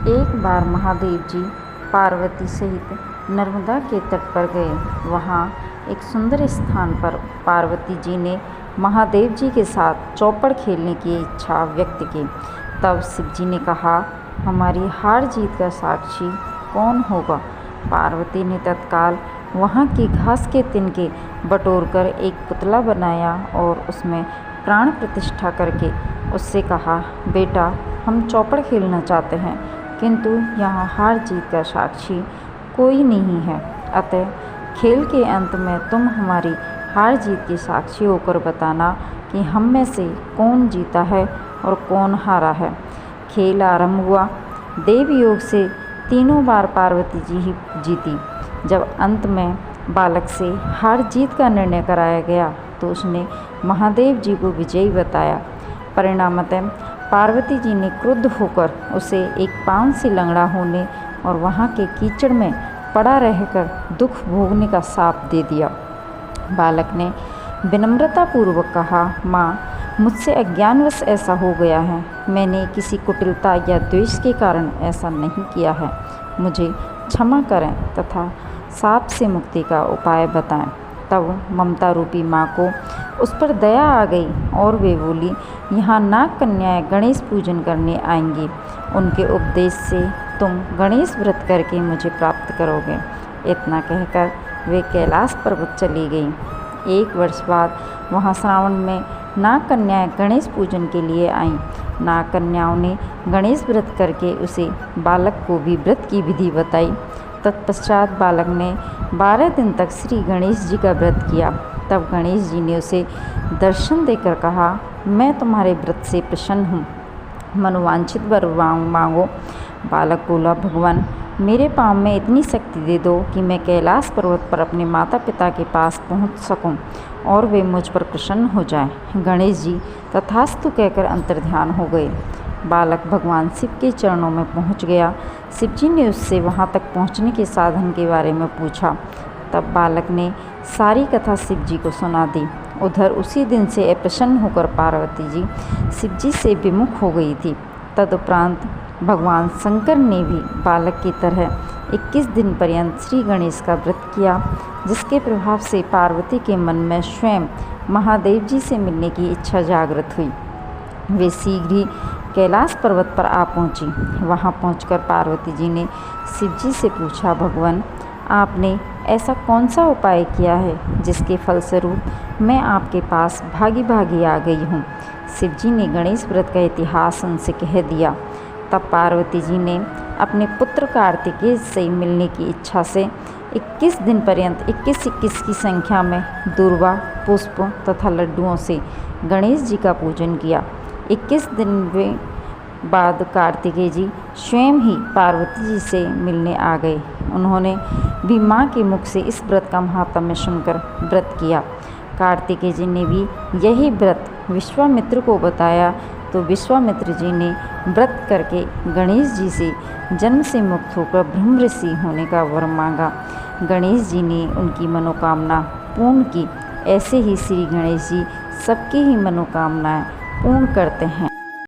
एक बार महादेव जी पार्वती सहित नर्मदा के तट पर गए। वहाँ एक सुंदर स्थान पर पार्वती जी ने महादेव जी के साथ चौपड़ खेलने की इच्छा व्यक्त की। तब शिव जी ने कहा, हमारी हार जीत का साक्षी कौन होगा? पार्वती ने तत्काल वहाँ की घास के तिनके बटोरकर एक पुतला बनाया और उसमें प्राण प्रतिष्ठा करके उससे कहा, बेटा, हम चौपड़ खेलना चाहते हैं, किंतु यहाँ हार जीत का साक्षी कोई नहीं है। अतः खेल के अंत में तुम हमारी हार जीत के साक्षी होकर बताना कि हम में से कौन जीता है और कौन हारा है। खेल आरंभ हुआ। देव योग से तीनों बार पार्वती जी ही जीती। जब अंत में बालक से हार जीत का निर्णय कराया गया तो उसने महादेव जी को विजयी बताया। परिणामतः पार्वती जी ने क्रुद्ध होकर उसे एक पाँव से लंगड़ा होने और वहाँ के कीचड़ में पड़ा रहकर दुख भोगने का शाप दे दिया। बालक ने विनम्रतापूर्वक कहा, माँ, मुझसे अज्ञानवश ऐसा हो गया है। मैंने किसी कुटिलता या द्वेष के कारण ऐसा नहीं किया है। मुझे क्षमा करें तथा शाप से मुक्ति का उपाय बताएं। तब ममता रूपी माँ को उस पर दया आ गई और वे बोली, यहाँ नाग कन्याएं गणेश पूजन करने आएंगी। उनके उपदेश से तुम गणेश व्रत करके मुझे प्राप्त करोगे। इतना कहकर वे कैलाश पर्वत चली गई। एक वर्ष बाद वहाँ श्रावण में नाग कन्याएं गणेश पूजन के लिए आईं। नाग कन्याओं ने गणेश व्रत करके उसे बालक को भी व्रत की विधि बताई। तत्पश्चात बालक ने 12 दिन तक श्री गणेश जी का व्रत किया। तब गणेश जी ने उसे दर्शन देकर कहा, मैं तुम्हारे व्रत से प्रसन्न हूँ, मनोवांछित वर मांगो। बालक बोला, भगवान, मेरे पाँव में इतनी शक्ति दे दो कि मैं कैलाश पर्वत पर अपने माता पिता के पास पहुँच सकूँ और वे मुझ पर प्रसन्न हो जाएं। गणेश जी तथास्तु कहकर अंतर्ध्यान हो गए। बालक भगवान शिव के चरणों में पहुंच गया। शिव जी ने उससे वहां तक पहुंचने के साधन के बारे में पूछा। तब बालक ने सारी कथा शिव जी को सुना दी। उधर उसी दिन से अप्रसन्न होकर पार्वती जी शिव जी से विमुख हो गई थी। तदुपरांत भगवान शंकर ने भी बालक की तरह 21 दिन पर्यंत श्री गणेश का व्रत किया, जिसके प्रभाव से पार्वती के मन में स्वयं महादेव जी से मिलने की इच्छा जागृत हुई। वे शीघ्र ही कैलाश पर्वत पर आ पहुंची। वहां पहुंचकर पार्वती जी ने शिव जी से पूछा, भगवान, आपने ऐसा कौन सा उपाय किया है जिसके फलस्वरूप मैं आपके पास भागी भागी आ गई हूँ? शिव जी ने गणेश व्रत का इतिहास उनसे कह दिया। तब पार्वती जी ने अपने पुत्र कार्तिकेय से मिलने की इच्छा से 21 दिन पर्यंत 21-21 की संख्या में दूर्वा, पुष्प तथा लड्डुओं से गणेश जी का पूजन किया। 21 दिन बाद कार्तिकेय जी स्वयं ही पार्वती जी से मिलने आ गए। उन्होंने भी माँ के मुख से इस व्रत का महात्म्य सुनकर व्रत किया। कार्तिकेय जी ने भी यही व्रत विश्वामित्र को बताया तो विश्वामित्र जी ने व्रत करके गणेश जी से जन्म से मुक्त होकर ब्रह्म ऋषि होने का वर मांगा। गणेश जी ने उनकी मनोकामना पूर्ण की। ऐसे ही श्री गणेश जी सबकी ही मनोकामनाएं पूर्ण करते हैं।